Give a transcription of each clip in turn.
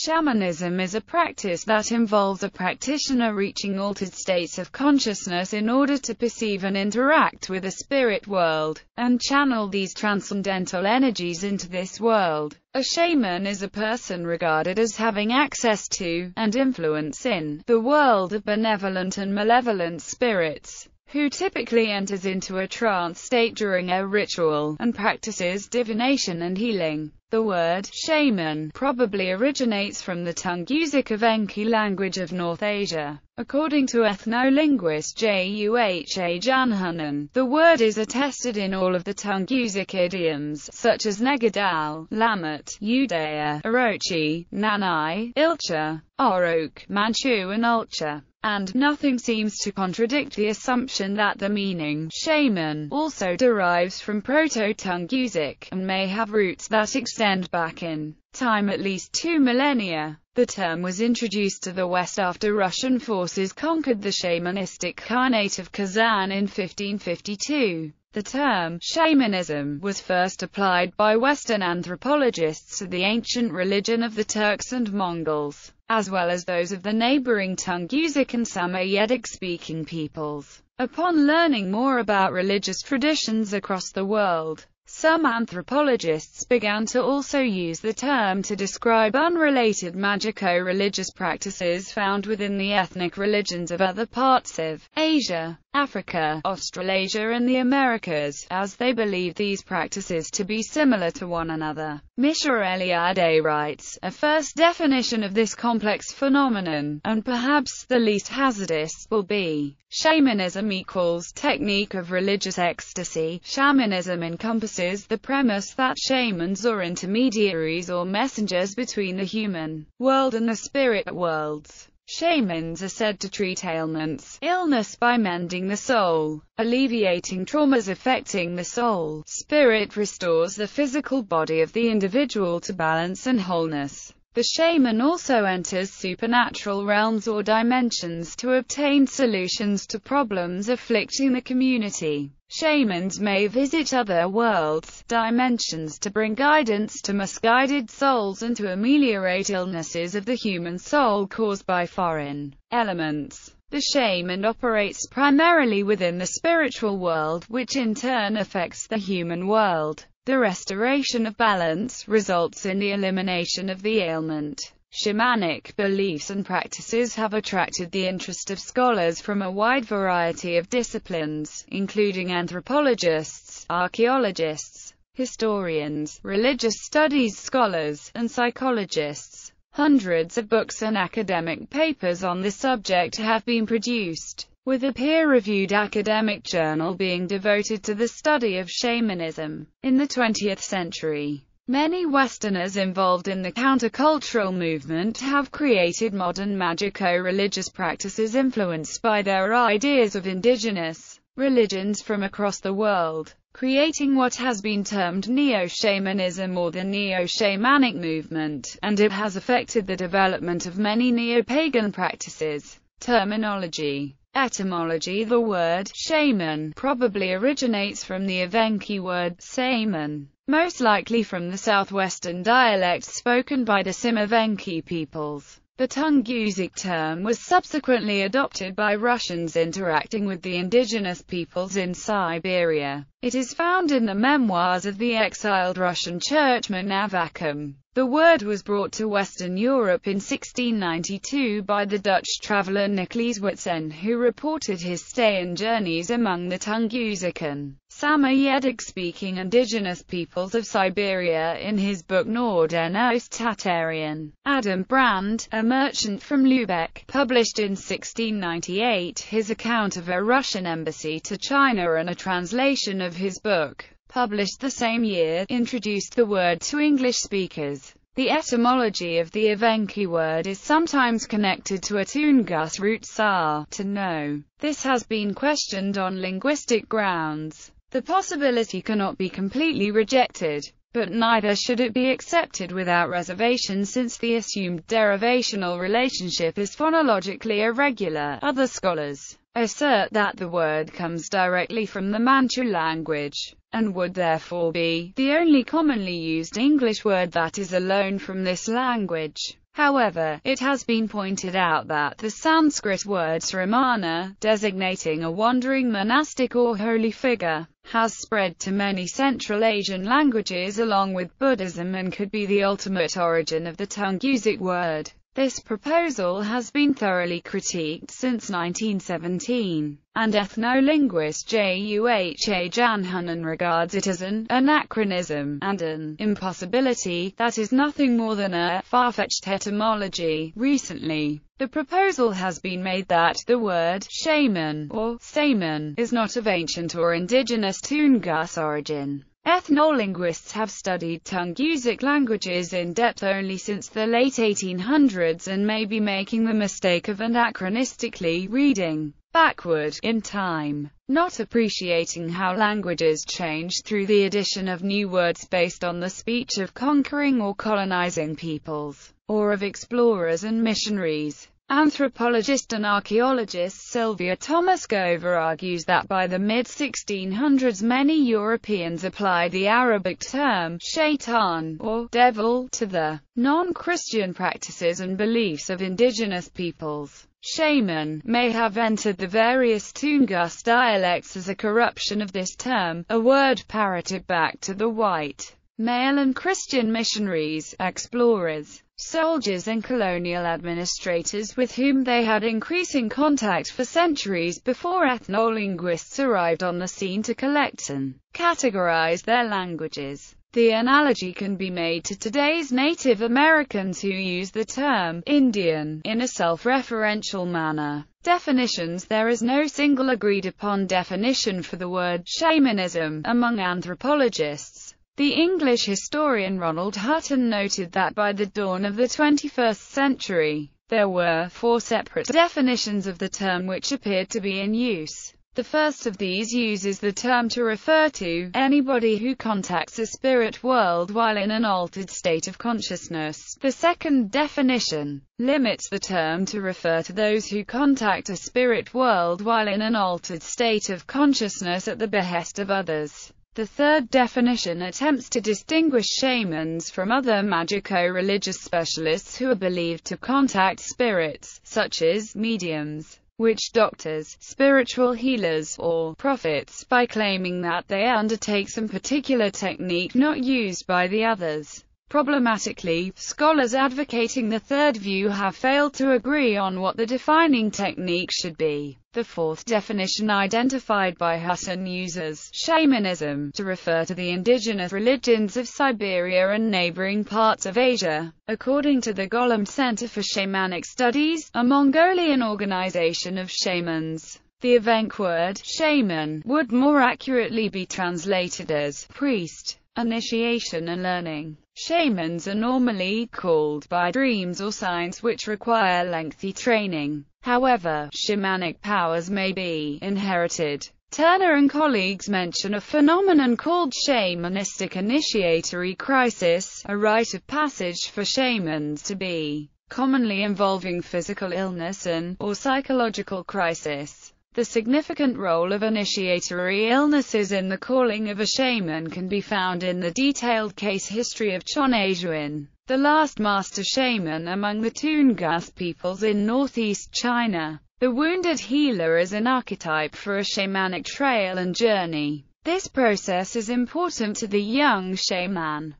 Shamanism is a practice that involves a practitioner reaching altered states of consciousness in order to perceive and interact with the spirit world, and channel these transcendental energies into this world. A shaman is a person regarded as having access to, and influence in, the world of benevolent and malevolent spirits, who typically enters into a trance state during a ritual, and practices divination and healing. The word shaman probably originates from the Tungusic Evenki language of North Asia. According to ethnolinguist Juha Janhunen, the word is attested in all of the Tungusic idioms, such as Negadal, Lamat, Udaya, Orochi, Nanai, Ilcha, Orok, Manchu and Ulcha. And nothing seems to contradict the assumption that the meaning shaman also derives from Proto-Tungusic, and may have roots that extend back in time at least 2 millennia. The term was introduced to the West after Russian forces conquered the shamanistic Khanate of Kazan in 1552. The term shamanism was first applied by Western anthropologists to the ancient religion of the Turks and Mongols, as well as those of the neighboring Tungusic and Samoyedic-speaking peoples. Upon learning more about religious traditions across the world, some anthropologists began to also use the term to describe unrelated magico-religious practices found within the ethnic religions of other parts of Asia, Africa, Australasia and the Americas, as they believe these practices to be similar to one another. Misha Eliade writes, a first definition of this complex phenomenon, and perhaps the least hazardous, will be shamanism equals technique of religious ecstasy. Shamanism encompasses the premise that shamans are intermediaries or messengers between the human world and the spirit worlds. Shamans are said to treat ailments, illness by mending the soul, alleviating traumas affecting the soul. Spirit restores the physical body of the individual to balance and wholeness. The shaman also enters supernatural realms or dimensions to obtain solutions to problems afflicting the community. Shamans may visit other worlds, dimensions to bring guidance to misguided souls and to ameliorate illnesses of the human soul caused by foreign elements. The shaman operates primarily within the spiritual world, which in turn affects the human world. The restoration of balance results in the elimination of the ailment. Shamanic beliefs and practices have attracted the interest of scholars from a wide variety of disciplines, including anthropologists, archaeologists, historians, religious studies scholars, and psychologists. Hundreds of books and academic papers on this subject have been produced, with a peer-reviewed academic journal being devoted to the study of shamanism. In the 20th century, many Westerners involved in the countercultural movement have created modern magico-religious practices influenced by their ideas of indigenous religions from across the world, creating what has been termed neo-shamanism or the neo-shamanic movement, and it has affected the development of many neo-pagan practices. Terminology. Etymology. The word shaman probably originates from the Evenki word ๊ʃaɪmən, most likely from the southwestern dialect spoken by the Sim-Evenki peoples. The Tungusic term was subsequently adopted by Russians interacting with the indigenous peoples in Siberia. It is found in the memoirs of the exiled Russian churchman Avvakum. The word was brought to Western Europe in 1692 by the Dutch traveller Nicolas Witsen, who reported his stay and journeys among the Tungusic and Samoyedic-speaking indigenous peoples of Siberia in his book Nord-Ost-Tatarian. Adam Brand, a merchant from Lübeck, published in 1698 his account of a Russian embassy to China, and a translation of his book, published the same year, introduced the word to English speakers. The etymology of the Evenki word is sometimes connected to a Tungus root sa, to know. This has been questioned on linguistic grounds. The possibility cannot be completely rejected, but neither should it be accepted without reservation, since the assumed derivational relationship is phonologically irregular. Other scholars assert that the word comes directly from the Manchu language, and would therefore be the only commonly used English word that is a loan from this language. However, it has been pointed out that the Sanskrit word sramana, designating a wandering monastic or holy figure, has spread to many Central Asian languages along with Buddhism and could be the ultimate origin of the Tungusic word. This proposal has been thoroughly critiqued since 1917, and ethnolinguist Juha Janhunen regards it as an anachronism and an impossibility that is nothing more than a far-fetched etymology. Recently, the proposal has been made that the word shaman or sshaman is not of ancient or indigenous Tungus origin. Ethnolinguists have studied Tungusic languages in depth only since the late 1800s and may be making the mistake of anachronistically reading backward in time, not appreciating how languages change through the addition of new words based on the speech of conquering or colonizing peoples, or of explorers and missionaries. Anthropologist and archaeologist Sylvia Tomaskova argues that by the mid-1600s many Europeans applied the Arabic term shaitan, or devil, to the non-Christian practices and beliefs of indigenous peoples. Shaman may have entered the various Tungus dialects as a corruption of this term, a word parroted back to the white, male and Christian missionaries, explorers, soldiers and colonial administrators with whom they had increasing contact for centuries before ethnolinguists arrived on the scene to collect and categorize their languages. The analogy can be made to today's Native Americans who use the term Indian in a self-referential manner. Definitions: there is no single agreed-upon definition for the word shamanism among anthropologists. The English historian Ronald Hutton noted that by the dawn of the 21st century, there were 4 separate definitions of the term which appeared to be in use. The first of these uses the term to refer to anybody who contacts a spirit world while in an altered state of consciousness. The second definition limits the term to refer to those who contact a spirit world while in an altered state of consciousness at the behest of others. The third definition attempts to distinguish shamans from other magico-religious specialists who are believed to contact spirits, such as mediums, witch doctors, spiritual healers, or prophets, by claiming that they undertake some particular technique not used by the others. Problematically, scholars advocating the third view have failed to agree on what the defining technique should be. The fourth definition identified by Hutton uses shamanism to refer to the indigenous religions of Siberia and neighboring parts of Asia. According to the Golem Center for Shamanic Studies, a Mongolian organization of shamans, the Evenk word shaman would more accurately be translated as priest, initiation and learning. Shamans are normally called by dreams or signs which require lengthy training. However, shamanic powers may be inherited. Turner and colleagues mention a phenomenon called shamanistic initiatory crisis, a rite of passage for shamans to be, commonly involving physical illness or psychological crisis. The significant role of initiatory illnesses in the calling of a shaman can be found in the detailed case history of Chonezhuin, the last master shaman among the Tungus peoples in northeast China. The wounded healer is an archetype for a shamanic trail and journey. This process is important to the young shaman.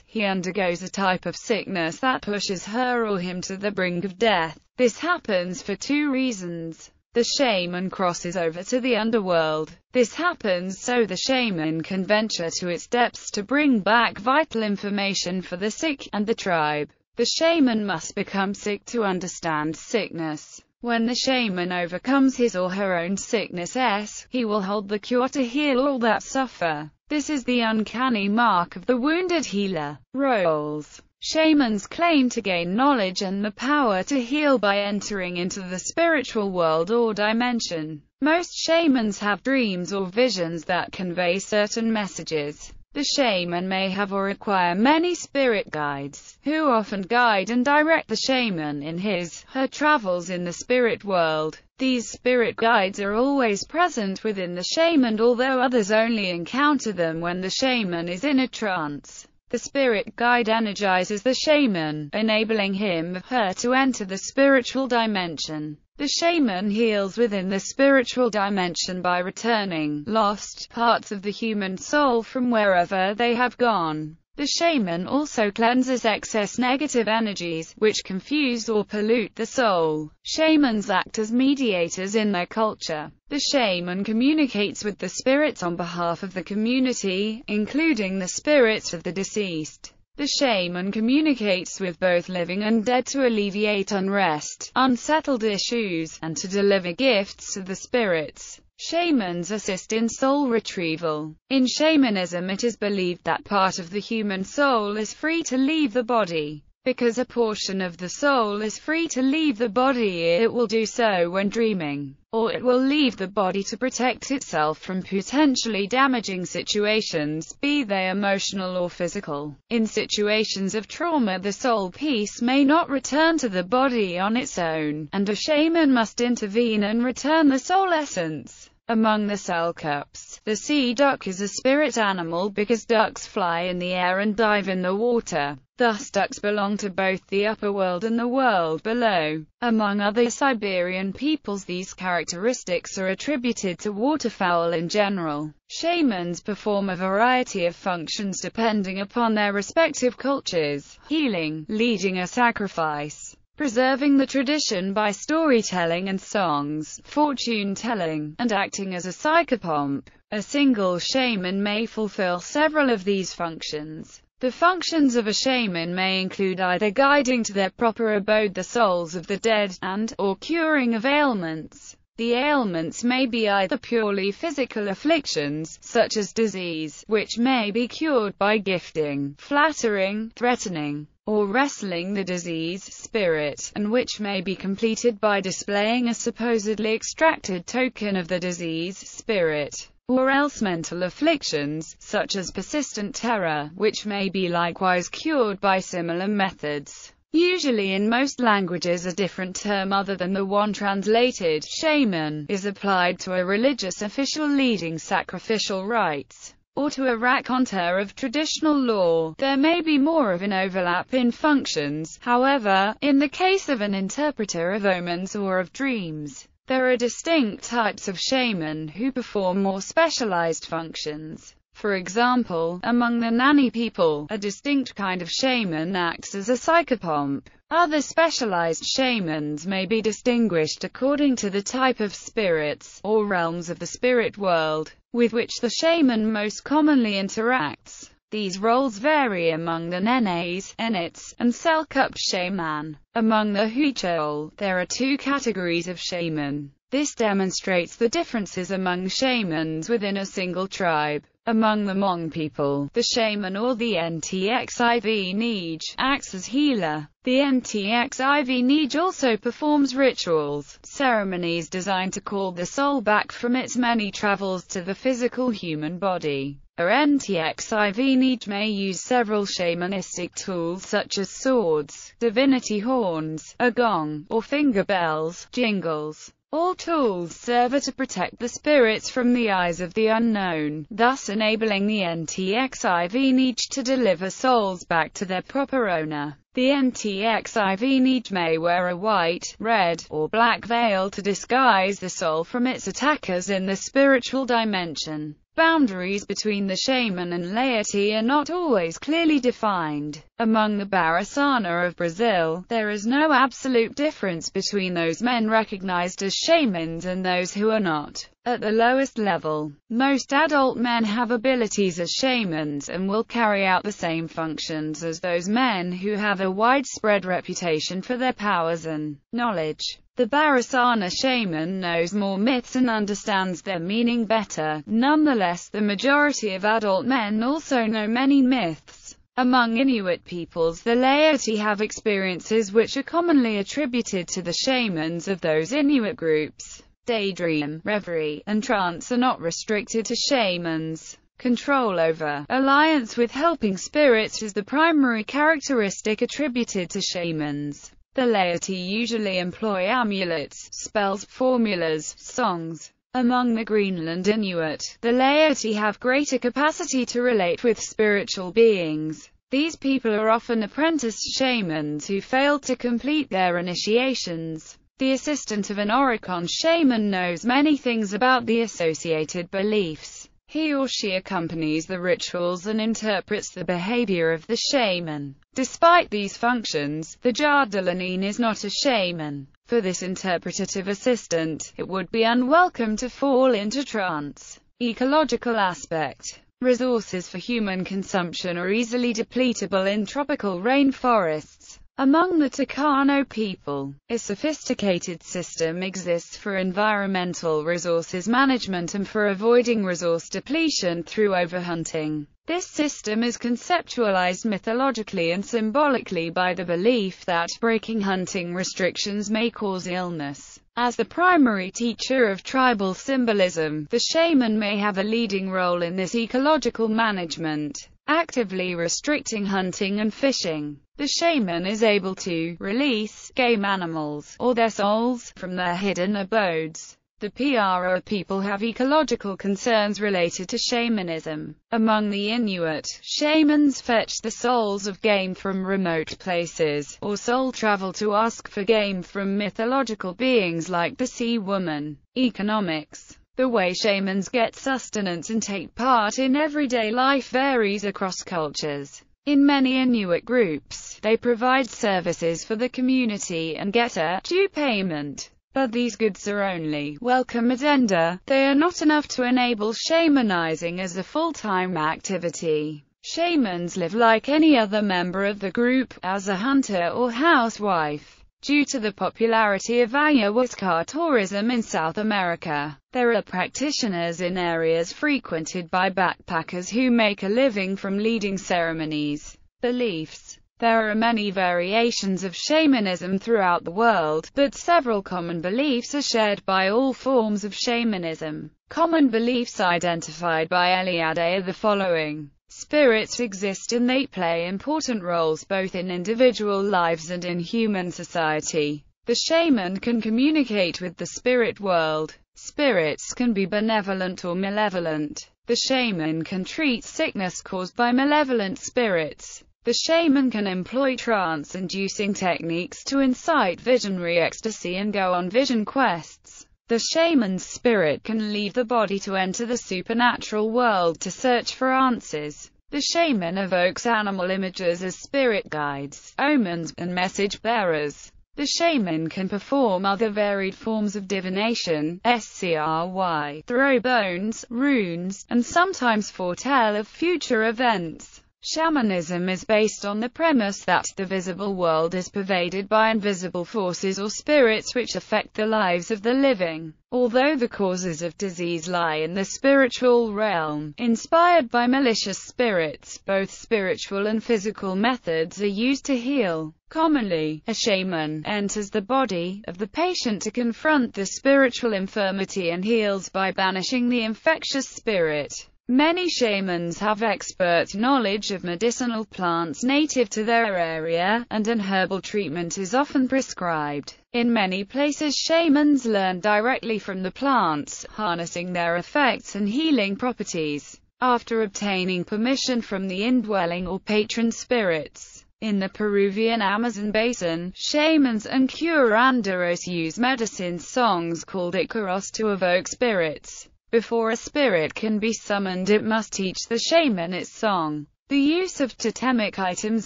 He undergoes a type of sickness that pushes her or him to the brink of death. This happens for 2 reasons. The shaman crosses over to the underworld. This happens so the shaman can venture to its depths to bring back vital information for the sick and the tribe. The shaman must become sick to understand sickness. When the shaman overcomes his or her own sickness, he will hold the cure to heal all that suffer. This is the uncanny mark of the wounded healer. Roles: shamans claim to gain knowledge and the power to heal by entering into the spiritual world or dimension. Most shamans have dreams or visions that convey certain messages. The shaman may have or acquire many spirit guides, who often guide and direct the shaman in his/her travels in the spirit world. These spirit guides are always present within the shaman, although others only encounter them when the shaman is in a trance. The spirit guide energizes the shaman, enabling him or her to enter the spiritual dimension. The shaman heals within the spiritual dimension by returning lost parts of the human soul from wherever they have gone. The shaman also cleanses excess negative energies, which confuse or pollute the soul. Shamans act as mediators in their culture. The shaman communicates with the spirits on behalf of the community, including the spirits of the deceased. The shaman communicates with both living and dead to alleviate unrest, unsettled issues, and to deliver gifts to the spirits. Shamans assist in soul retrieval. In shamanism, it is believed that part of the human soul is free to leave the body. Because a portion of the soul is free to leave the body, it will do so when dreaming, or it will leave the body to protect itself from potentially damaging situations, be they emotional or physical. In situations of trauma, the soul piece may not return to the body on its own, and a shaman must intervene and return the soul essence. Among the cell cups, the sea duck is a spirit animal because ducks fly in the air and dive in the water. Thus ducks belong to both the upper world and the world below. Among other Siberian peoples, these characteristics are attributed to waterfowl in general. Shamans perform a variety of functions depending upon their respective cultures: healing, leading a sacrifice, preserving the tradition by storytelling and songs, fortune-telling, and acting as a psychopomp. A single shaman may fulfill several of these functions. The functions of a shaman may include either guiding to their proper abode the souls of the dead, or curing of ailments. The ailments may be either purely physical afflictions, such as disease, which may be cured by gifting, flattering, threatening, or wrestling the disease spirit, and which may be completed by displaying a supposedly extracted token of the disease spirit. Or else mental afflictions, such as persistent terror, which may be likewise cured by similar methods. Usually in most languages a different term other than the one translated, shaman, is applied to a religious official leading sacrificial rites, or to a raconteur of traditional law. There may be more of an overlap in functions, however, in the case of an interpreter of omens or of dreams. There are distinct types of shaman who perform more specialized functions. For example, among the Nani people, a distinct kind of shaman acts as a psychopomp. Other specialized shamans may be distinguished according to the type of spirits, or realms of the spirit world, with which the shaman most commonly interacts. These roles vary among the Nenes, Enets, and Selkup shaman. Among the Huichol, there are two categories of shaman. This demonstrates the differences among shamans within a single tribe. Among the Hmong people, the shaman or the NTXIV Nej acts as healer. The NTXIV Nej also performs rituals, ceremonies designed to call the soul back from its many travels to the physical human body. A NTXIV Nej may use several shamanistic tools such as swords, divinity horns, a gong, or finger bells, jingles. All tools serve to protect the spirits from the eyes of the unknown, thus enabling the NTXIV Nej to deliver souls back to their proper owner. The NTXIV Nej may wear a white, red, or black veil to disguise the soul from its attackers in the spiritual dimension. Boundaries between the shaman and laity are not always clearly defined. Among the Barasana of Brazil, there is no absolute difference between those men recognized as shamans and those who are not. At the lowest level, most adult men have abilities as shamans and will carry out the same functions as those men who have a widespread reputation for their powers and knowledge. The Barasana shaman knows more myths and understands their meaning better. Nonetheless, the majority of adult men also know many myths. Among Inuit peoples, the laity have experiences which are commonly attributed to the shamans of those Inuit groups. Daydream, reverie, and trance are not restricted to shamans. Control over, alliance with helping spirits is the primary characteristic attributed to shamans. The laity usually employ amulets, spells, formulas, songs. Among the Greenland Inuit, the laity have greater capacity to relate with spiritual beings. These people are often apprenticed shamans who fail to complete their initiations. The assistant of an Oricon shaman knows many things about the associated beliefs. He or she accompanies the rituals and interprets the behavior of the shaman. Despite these functions, the Jardalanin is not a shaman. For this interpretative assistant, it would be unwelcome to fall into trance. Ecological aspect. Resources for human consumption are easily depletable in tropical rainforests. Among the Takano people, a sophisticated system exists for environmental resources management and for avoiding resource depletion through overhunting. This system is conceptualized mythologically and symbolically by the belief that breaking hunting restrictions may cause illness. As the primary teacher of tribal symbolism, the shaman may have a leading role in this ecological management, actively restricting hunting and fishing. The shaman is able to release game animals, or their souls, from their hidden abodes. The Pro people have ecological concerns related to shamanism. Among the Inuit, shamans fetch the souls of game from remote places, or soul travel to ask for game from mythological beings like the sea woman. Economics. The way shamans get sustenance and take part in everyday life varies across cultures. In many Inuit groups, they provide services for the community and get a due payment. But these goods are only welcome addenda. They are not enough to enable shamanizing as a full-time activity. Shamans live like any other member of the group, as a hunter or housewife. Due to the popularity of ayahuasca tourism in South America, there are practitioners in areas frequented by backpackers who make a living from leading ceremonies. Beliefs. There are many variations of shamanism throughout the world, but several common beliefs are shared by all forms of shamanism. Common beliefs identified by Eliade are the following. Spirits exist and they play important roles both in individual lives and in human society. The shaman can communicate with the spirit world. Spirits can be benevolent or malevolent. The shaman can treat sickness caused by malevolent spirits. The shaman can employ trance-inducing techniques to incite visionary ecstasy and go on vision quests. The shaman's spirit can leave the body to enter the supernatural world to search for answers. The shaman evokes animal images as spirit guides, omens, and message bearers. The shaman can perform other varied forms of divination, SCRY, throw bones, runes, and sometimes foretell of future events. Shamanism is based on the premise that the visible world is pervaded by invisible forces or spirits which affect the lives of the living. Although the causes of disease lie in the spiritual realm, inspired by malicious spirits, both spiritual and physical methods are used to heal. Commonly, a shaman enters the body of the patient to confront the spiritual infirmity and heals by banishing the infectious spirit. Many shamans have expert knowledge of medicinal plants native to their area, and an herbal treatment is often prescribed. In many places shamans learn directly from the plants, harnessing their effects and healing properties, after obtaining permission from the indwelling or patron spirits. In the Peruvian Amazon basin, shamans and curanderos use medicine songs called icaros to evoke spirits. Before a spirit can be summoned, it must teach the shaman its song. The use of totemic items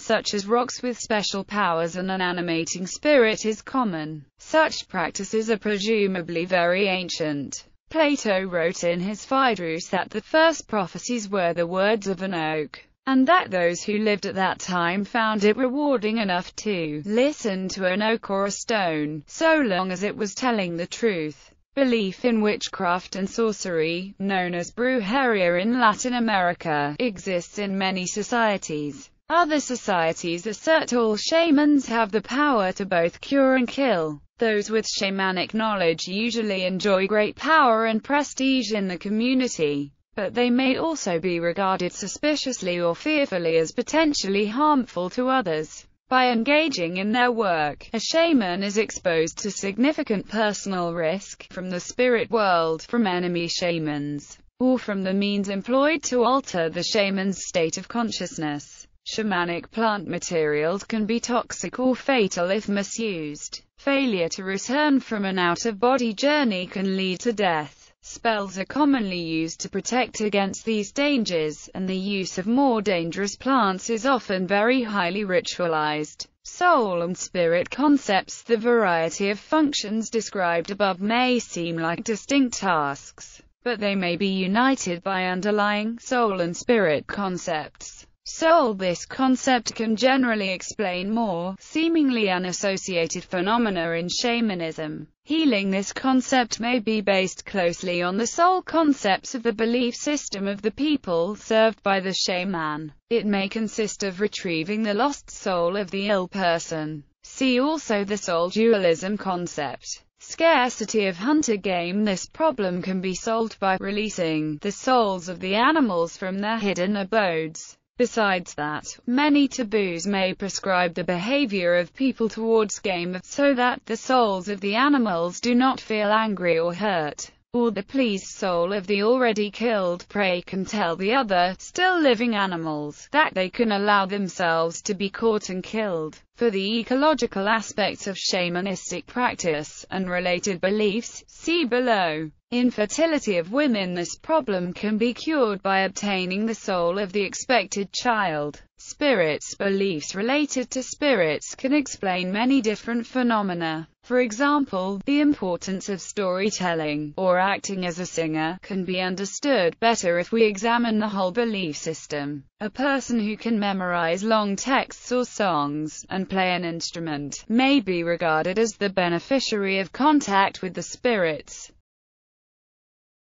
such as rocks with special powers and an animating spirit is common. Such practices are presumably very ancient. Plato wrote in his Phaedrus that the first prophecies were the words of an oak, and that those who lived at that time found it rewarding enough to listen to an oak or a stone, so long as it was telling the truth. Belief in witchcraft and sorcery, known as brujeria in Latin America, exists in many societies. Other societies assert all shamans have the power to both cure and kill. Those with shamanic knowledge usually enjoy great power and prestige in the community, but they may also be regarded suspiciously or fearfully as potentially harmful to others. By engaging in their work, a shaman is exposed to significant personal risk, from the spirit world, from enemy shamans, or from the means employed to alter the shaman's state of consciousness. Shamanic plant materials can be toxic or fatal if misused. Failure to return from an out-of-body journey can lead to death. Spells are commonly used to protect against these dangers, and the use of more dangerous plants is often very highly ritualized. Soul and spirit concepts. The variety of functions described above may seem like distinct tasks, but they may be united by underlying soul and spirit concepts. Soul. This concept can generally explain more seemingly unassociated phenomena in shamanism. Healing. This concept may be based closely on the soul concepts of the belief system of the people served by the shaman. It may consist of retrieving the lost soul of the ill person. See also the soul dualism concept. Scarcity of hunter game. This problem can be solved by releasing the souls of the animals from their hidden abodes. Besides that, many taboos may prescribe the behavior of people towards game so that the souls of the animals do not feel angry or hurt, or the pleased soul of the already killed prey can tell the other, still living animals, that they can allow themselves to be caught and killed. For the ecological aspects of shamanistic practice, and related beliefs, see below. Infertility of women. This problem can be cured by obtaining the soul of the expected child. Spirits. Beliefs related to spirits can explain many different phenomena. For example, the importance of storytelling, or acting as a singer, can be understood better if we examine the whole belief system. A person who can memorize long texts or songs, and play an instrument, may be regarded as the beneficiary of contact with the spirits.